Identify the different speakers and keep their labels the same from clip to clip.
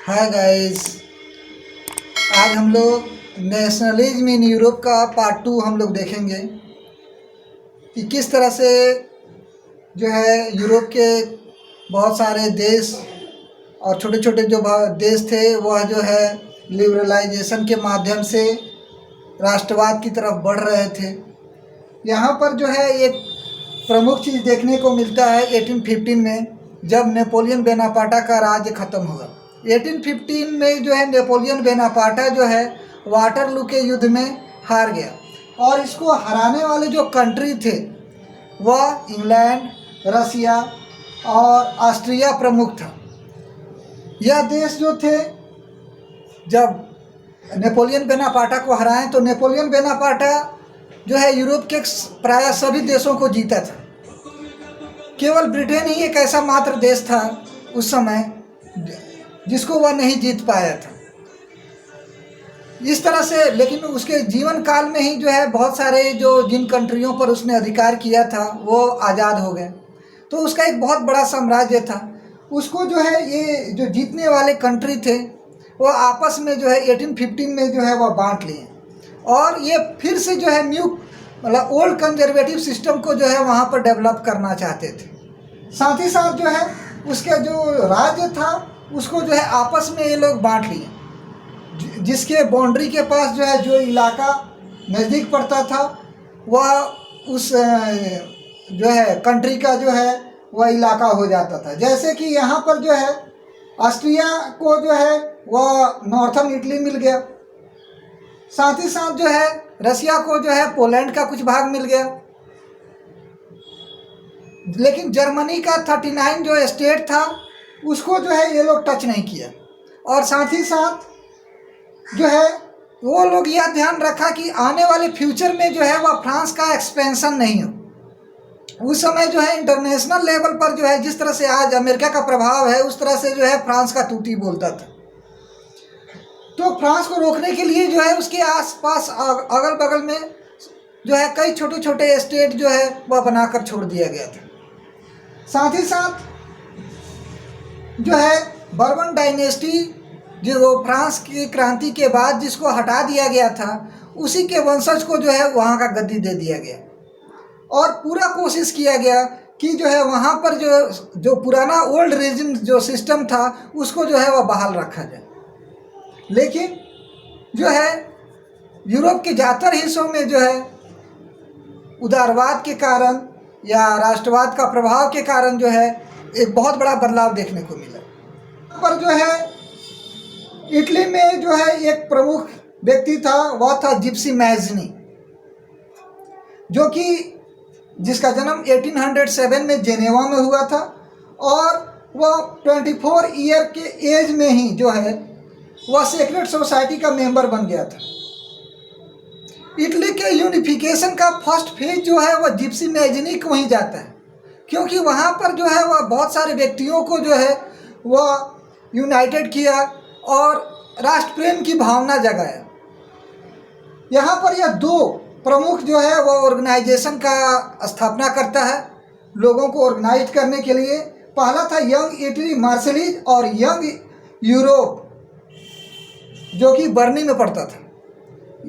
Speaker 1: Hi guys. आज हम लोग नेशनलिज्म इन यूरोप का पार्ट 2 हम लोग देखेंगे कि किस तरह से जो है यूरोप के बहुत सारे देश और छोटे छोटे जो देश थे वह जो है लिबरलाइजेशन के माध्यम से राष्ट्रवाद की तरफ बढ़ रहे थे। यहाँ पर जो है एक प्रमुख चीज़ देखने को मिलता है 1815 में, जब नेपोलियन बोनापार्ट का राज्य ख़त्म हुआ। 1815 में जो है नेपोलियन बोनापार्ट जो है वाटरलू के युद्ध में हार गया, और इसको हराने वाले जो कंट्री थे वह इंग्लैंड, रसिया और ऑस्ट्रिया प्रमुख था। यह देश जो थे, जब नेपोलियन बोनापार्ट को हराएं तो नेपोलियन बोनापार्ट जो है यूरोप के प्राय सभी देशों को जीता था। केवल ब्रिटेन ही एक ऐसा मात्र देश था उस समय जिसको वह नहीं जीत पाया था। इस तरह से लेकिन उसके जीवन काल में ही जो है बहुत सारे जिन कंट्रियों पर उसने अधिकार किया था वो आज़ाद हो गए। तो उसका एक बहुत बड़ा साम्राज्य था। उसको जो है ये जो जीतने वाले कंट्री थे वो आपस में जो है 1815 में जो है वह बांट लिए, और ये फिर से जो है न्यू मतलब ओल्ड कंजर्वेटिव सिस्टम को जो है वहाँ पर डेवलप करना चाहते थे। साथ ही साथ जो है उसके जो राज्य था उसको जो है आपस में ये लोग बांट लिए, जिसके बाउंड्री के पास जो है जो इलाका नज़दीक पड़ता था वह उस जो है कंट्री का जो है वह इलाका हो जाता था। जैसे कि यहाँ पर जो है ऑस्ट्रिया को जो है वह नॉर्थर्न इटली मिल गया, साथ ही साथ जो है रसिया को जो है पोलैंड का कुछ भाग मिल गया। लेकिन जर्मनी का 39 जो स्टेट था उसको जो है ये लोग टच नहीं किया, और साथ ही साथ जो है वो लोग यह ध्यान रखा कि आने वाले फ्यूचर में जो है वह फ्रांस का एक्सपेंशन नहीं हो। उस समय जो है इंटरनेशनल लेवल पर जो है जिस तरह से आज अमेरिका का प्रभाव है उस तरह से जो है फ्रांस का तूती बोलता था। तो फ्रांस को रोकने के लिए जो है उसके आसपास अगल बगल में जो है कई छोटे छोटे स्टेट जो है वह बनाकर छोड़ दिया गया था। साथ ही साथ जो है बर्बन डायनेस्टी जो फ्रांस की क्रांति के बाद जिसको हटा दिया गया था उसी के वंशज को जो है वहाँ का गद्दी दे दिया गया, और पूरा कोशिश किया गया कि जो है वहाँ पर जो पुराना ओल्ड रेजिम जो सिस्टम था उसको जो है वह बहाल रखा जाए। लेकिन जो है यूरोप के ज़्यादातर हिस्सों में जो है उदारवाद के कारण या राष्ट्रवाद का प्रभाव के कारण जो है एक बहुत बड़ा बदलाव देखने को मिला। पर जो है इटली में जो है एक प्रमुख व्यक्ति था, वह था जिप्सी मैज़नी, जो कि जिसका जन्म 1807 में जेनेवा में हुआ था, और वह 24 ईयर के एज में ही जो है वह सीक्रेट सोसाइटी का मेंबर बन गया था। इटली के यूनिफिकेशन का फर्स्ट फेज जो है वह जिप्सी मैज़नी को ही जाता है, क्योंकि वहाँ पर जो है वह बहुत सारे व्यक्तियों को जो है वह यूनाइटेड किया और राष्ट्र प्रेम की भावना जगाया। यहाँ पर यह दो प्रमुख जो है वह ऑर्गेनाइजेशन का स्थापना करता है लोगों को ऑर्गेनाइज करने के लिए। पहला था यंग इटली मार्शलिज और यंग यूरोप जो कि बर्नी में पड़ता था।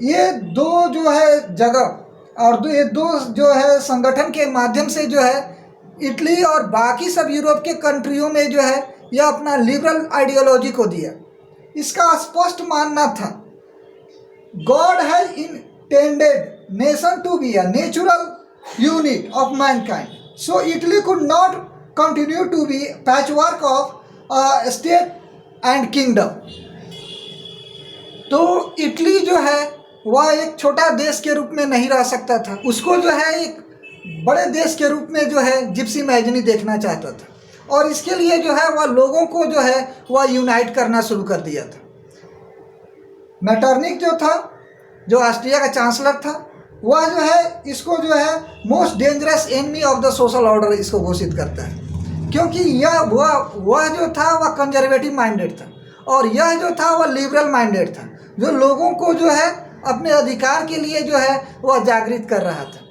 Speaker 1: ये दो जो है जगह और ये दो जो है संगठन के माध्यम से जो है इटली और बाकी सब यूरोप के कंट्रियों में जो है यह अपना लिबरल आइडियोलॉजी को दिया। इसका स्पष्ट मानना था God has intended nation to be a natural unit of mankind, so Italy could not continue to be patchwork of state and kingdom. तो इटली जो है वह एक छोटा देश के रूप में नहीं रह सकता था, उसको जो है एक बड़े देश के रूप में जो है जिप्सी मैज़नी देखना चाहता था, और इसके लिए जो है वह लोगों को जो है वह यूनाइट करना शुरू कर दिया था। मेटरनिक जो था, जो ऑस्ट्रिया का चांसलर था, वह जो है इसको जो है most dangerous enemy of the social order इसको घोषित करता है, क्योंकि वह जो था वह कंजर्वेटिव माइंडेड था और यह जो था वह लिबरल माइंडेड था, जो लोगों को जो है अपने अधिकार के लिए जो है वह जागृत कर रहा था।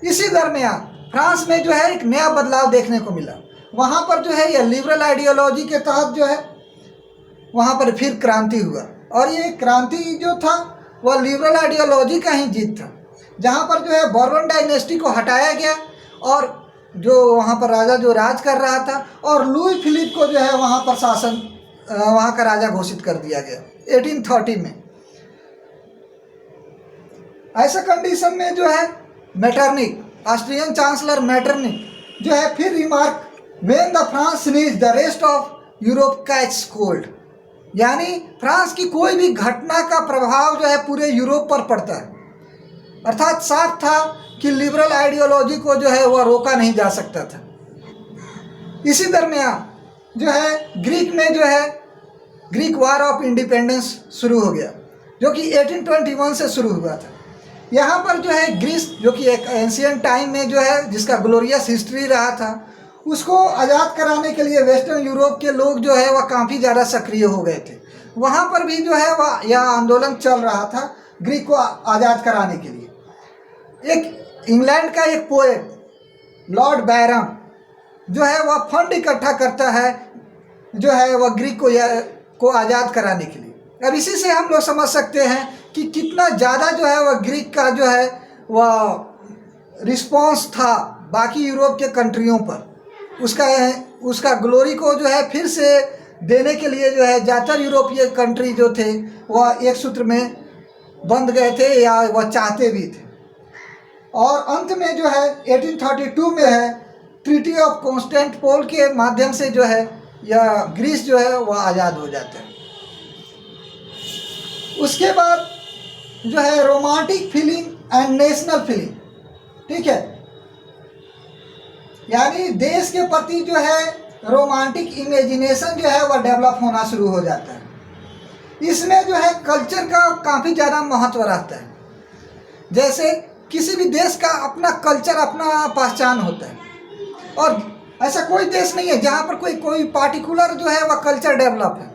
Speaker 1: इसी दरमियान फ्रांस में जो है एक नया बदलाव देखने को मिला। वहाँ पर जो है यह लिबरल आइडियोलॉजी के तहत जो है वहाँ पर फिर क्रांति हुआ। और ये क्रांति जो था वह लिबरल आइडियोलॉजी का ही जीत था, जहाँ पर जो है बॉर्बन डायनेस्टी को हटाया गया और जो वहाँ पर राजा जो राज कर रहा था, और लुई फिलिप को जो है वहाँ पर शासन वहाँ का राजा घोषित कर दिया गया 1830 में। ऐसा कंडीशन में जो है मेटरनिक, ऑस्ट्रियन चांसलर मेटरनिक जो है फिर remark, when the France reach the rest of Europe catch cold, यानी फ्रांस की कोई भी घटना का प्रभाव जो है पूरे यूरोप पर पड़ता है। अर्थात साफ था कि लिबरल आइडियोलॉजी को जो है वह रोका नहीं जा सकता था। इसी दरमियान जो है ग्रीक में जो है ग्रीक वार ऑफ इंडिपेंडेंस शुरू हो गया, जो कि 1821 से शुरू हुआ था। यहाँ पर जो है ग्रीस, जो कि एक एंशियंट टाइम में जो है जिसका ग्लोरियस हिस्ट्री रहा था, उसको आज़ाद कराने के लिए वेस्टर्न यूरोप के लोग जो है वह काफ़ी ज़्यादा सक्रिय हो गए थे। वहाँ पर भी जो है वह यह आंदोलन चल रहा था ग्रीक को आज़ाद कराने के लिए। एक इंग्लैंड का एक पोएट लॉर्ड बैरम जो है वह फंड इकट्ठा करता है जो है वह ग्रीक को आज़ाद कराने के लिए। अब इसी से हम लोग समझ सकते हैं कि कितना ज़्यादा जो है वह ग्रीक का जो है वह रिस्पॉन्स था बाकी यूरोप के कंट्रियों पर। उसका ग्लोरी को जो है फिर से देने के लिए जो है ज़्यादातर यूरोपीय कंट्री जो थे वह एक सूत्र में बंध गए थे या वह चाहते भी थे। और अंत में जो है 1832 में है ट्रीटी ऑफ कॉन्स्टेंटिनोपल के माध्यम से जो है यह ग्रीस जो है वह आज़ाद हो जाता है। उसके बाद जो है romantic feeling and national feeling, ठीक है, यानी देश के प्रति जो है रोमांटिक इमेजिनेशन जो है वह डेवलप होना शुरू हो जाता है। इसमें जो है कल्चर का काफ़ी ज़्यादा महत्व रहता है। जैसे किसी भी देश का अपना कल्चर, अपना पहचान होता है, और ऐसा कोई देश नहीं है जहाँ पर कोई पार्टिकुलर जो है वह कल्चर डेवलप है।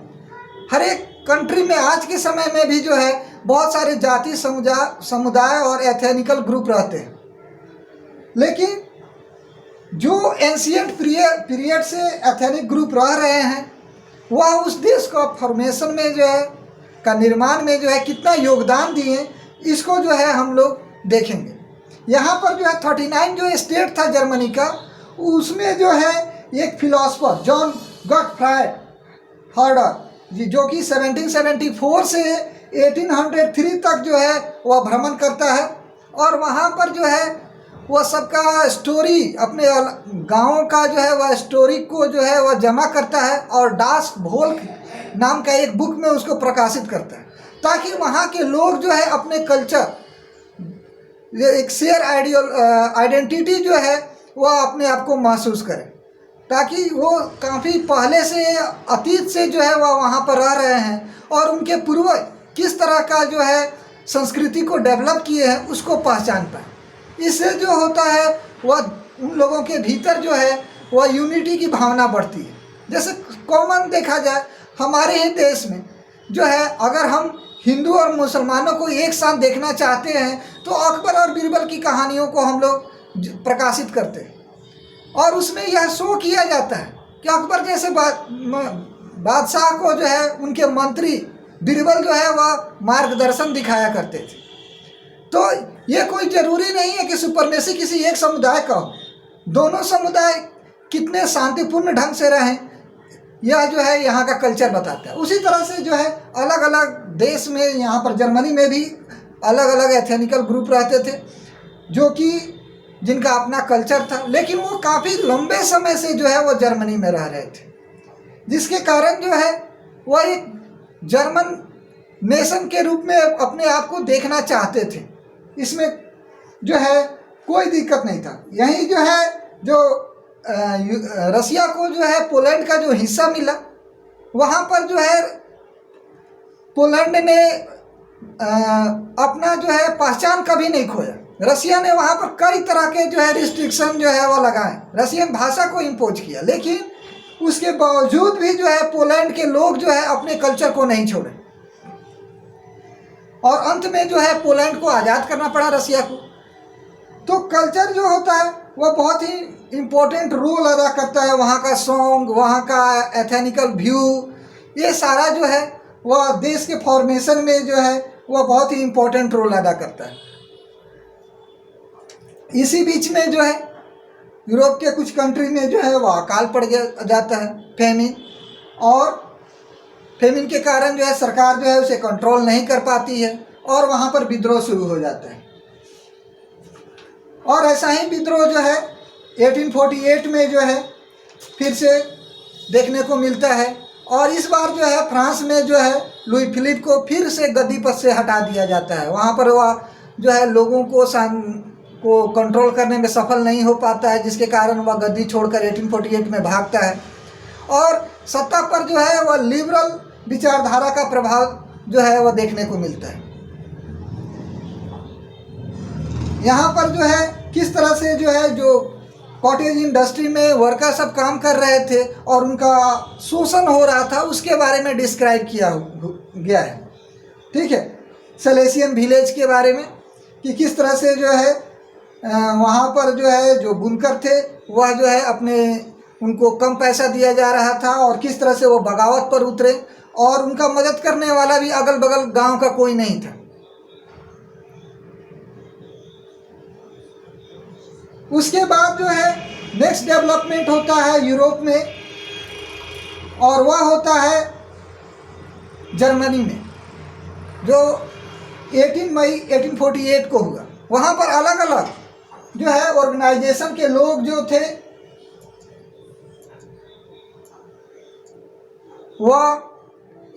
Speaker 1: हर एक कंट्री में आज के समय में भी जो है बहुत सारे जाति समुदाय और एथनिकल ग्रुप रहते हैं, लेकिन जो एंशियंट पीरियड से एथनिक ग्रुप रह रहे हैं वह उस देश का फॉर्मेशन में जो है का निर्माण में जो है कितना योगदान दिए, इसको जो है हम लोग देखेंगे। यहाँ पर जो है 39 जो स्टेट था जर्मनी का, उसमें जो है एक फिलोसफर जॉन गॉटफ्राइड हर्डर जी, जो कि 1774 से 1803 तक जो है वह भ्रमण करता है, और वहाँ पर जो है वह सबका स्टोरी, अपने गाँव का जो है वह स्टोरी को जो है वह जमा करता है और डास भोल नाम का एक बुक में उसको प्रकाशित करता है, ताकि वहाँ के लोग जो है अपने कल्चर, एक शेयर आइडेंटिटी जो है वह अपने आप को महसूस करें, ताकि वो काफ़ी पहले से अतीत से जो है वह वहाँ पर रह रहे हैं और उनके पूर्वज किस तरह का जो है संस्कृति को डेवलप किए हैं उसको पहचान पाए। इससे जो होता है वह उन लोगों के भीतर जो है वह यूनिटी की भावना बढ़ती है। जैसे कॉमन देखा जाए हमारे ही देश में जो है, अगर हम हिंदू और मुसलमानों को एक साथ देखना चाहते हैं तो अकबर और बीरबल की कहानियों को हम लोग प्रकाशित करते हैं, और उसमें यह शो किया जाता है कि अकबर जैसे बादशाह को जो है उनके मंत्री बीरबल जो है वह मार्गदर्शन दिखाया करते थे। तो ये कोई ज़रूरी नहीं है कि सुपरमेसी किसी एक समुदाय का हो, दोनों समुदाय कितने शांतिपूर्ण ढंग से रहें, यह जो है यहाँ का कल्चर बताता है। उसी तरह से जो है अलग अलग देश में, यहाँ पर जर्मनी में भी अलग अलग एथनिकल ग्रुप रहते थे जो कि जिनका अपना कल्चर था, लेकिन वो काफ़ी लंबे समय से जो है वो जर्मनी में रह रहे थे, जिसके कारण जो है वह एक जर्मन नेशन के रूप में अपने आप को देखना चाहते थे। इसमें जो है कोई दिक्कत नहीं था। यही जो है जो रसिया को जो है पोलैंड का जो हिस्सा मिला, वहाँ पर जो है पोलैंड ने अपना जो है पहचान कभी नहीं खोया। रसिया ने वहाँ पर कई तरह के जो है रिस्ट्रिक्शन जो है वो लगाए, रशियन भाषा को इम्पोज किया, लेकिन उसके बावजूद भी जो है पोलैंड के लोग जो है अपने कल्चर को नहीं छोड़े, और अंत में जो है पोलैंड को आज़ाद करना पड़ा रसिया को। तो कल्चर जो होता है वह बहुत ही इम्पोर्टेंट रोल अदा करता है। वहाँ का सॉन्ग, वहाँ का एथनिकल व्यू, ये सारा जो है वह देश के फॉर्मेशन में जो है वह बहुत ही इम्पोर्टेंट रोल अदा करता है। इसी बीच में जो है यूरोप के कुछ कंट्री में जो है वह अकाल पड़ जाता है, फेमिन, और फेमिन के कारण जो है सरकार जो है उसे कंट्रोल नहीं कर पाती है और वहाँ पर विद्रोह शुरू हो जाता है। और ऐसा ही विद्रोह जो है 1848 में जो है फिर से देखने को मिलता है, और इस बार जो है फ्रांस में जो है लुई फिलिप को फिर से गद्दी पर से हटा दिया जाता है। वहाँ पर वह जो है लोगों को कंट्रोल करने में सफल नहीं हो पाता है, जिसके कारण वह गद्दी छोड़कर 1848 में भागता है, और सत्ता पर जो है वह लिबरल विचारधारा का प्रभाव जो है वह देखने को मिलता है। यहाँ पर जो है किस तरह से जो है जो कॉटेज इंडस्ट्री में वर्कर सब काम कर रहे थे और उनका शोषण हो रहा था उसके बारे में डिस्क्राइब किया गया है। ठीक है, सलेसियन विलेज के बारे में कि किस तरह से जो है वहाँ पर जो है जो बुनकर थे वह जो है उनको कम पैसा दिया जा रहा था, और किस तरह से वो बगावत पर उतरे और उनका मदद करने वाला भी अगल बगल गांव का कोई नहीं था। उसके बाद जो है नेक्स्ट डेवलपमेंट होता है यूरोप में, और वह होता है जर्मनी में, जो 18 मई 1848 को हुआ। वहाँ पर अलग अलग जो है ऑर्गेनाइजेशन के लोग जो थे वह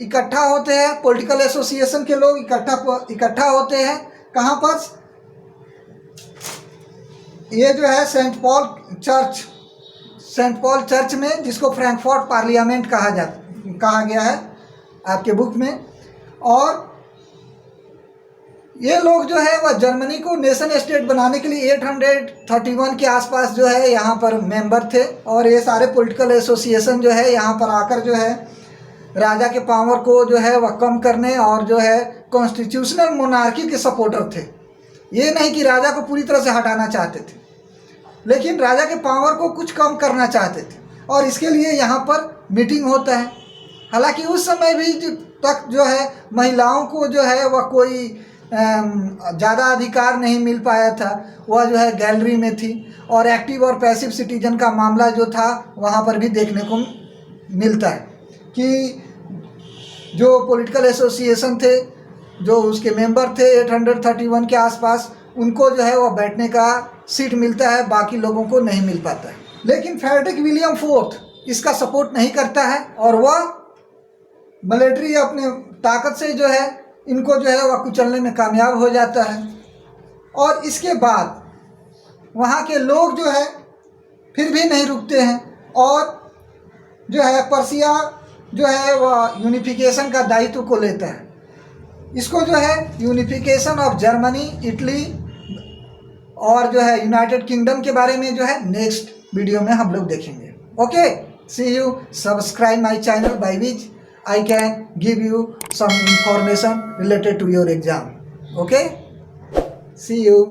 Speaker 1: इकट्ठा होते हैं, पॉलिटिकल एसोसिएशन के लोग इकट्ठा होते हैं। कहाँ पर? ये जो है सेंट पॉल चर्च में, जिसको फ्रैंकफर्ट पार्लियामेंट कहा गया है आपके बुक में। और ये लोग जो है वह जर्मनी को नेशन स्टेट बनाने के लिए 831 के आसपास जो है यहाँ पर मेंबर थे, और ये सारे पॉलिटिकल एसोसिएशन जो है यहाँ पर आकर जो है राजा के पावर को जो है वह कम करने और जो है कॉन्स्टिट्यूशनल मोनार्की के सपोर्टर थे। ये नहीं कि राजा को पूरी तरह से हटाना चाहते थे, लेकिन राजा के पावर को कुछ कम करना चाहते थे, और इसके लिए यहाँ पर मीटिंग होता है। हालांकि उस समय भी तक जो है महिलाओं को जो है वह कोई ज़्यादा अधिकार नहीं मिल पाया था, वह जो है गैलरी में थी, और एक्टिव और पैसिव सिटीजन का मामला जो था वहाँ पर भी देखने को मिलता है कि जो पॉलिटिकल एसोसिएशन थे, जो उसके मेंबर थे 831 के आसपास, उनको जो है वह बैठने का सीट मिलता है, बाकी लोगों को नहीं मिल पाता है। लेकिन फ्रेडरिक विलियम फोर्थ इसका सपोर्ट नहीं करता है, और वह मिलिट्री अपने ताकत से जो है इनको जो है वह कुचलने में कामयाब हो जाता है। और इसके बाद वहाँ के लोग जो है फिर भी नहीं रुकते हैं, और जो है पर्सिया जो है वह यूनिफिकेशन का दायित्व को लेता है। इसको जो है यूनिफिकेशन ऑफ जर्मनी, इटली और जो है यूनाइटेड किंगडम के बारे में जो है नेक्स्ट वीडियो में हम लोग देखेंगे। Okay, see you, subscribe my channel bye which I can give you some information related to your exam. Okay, see you.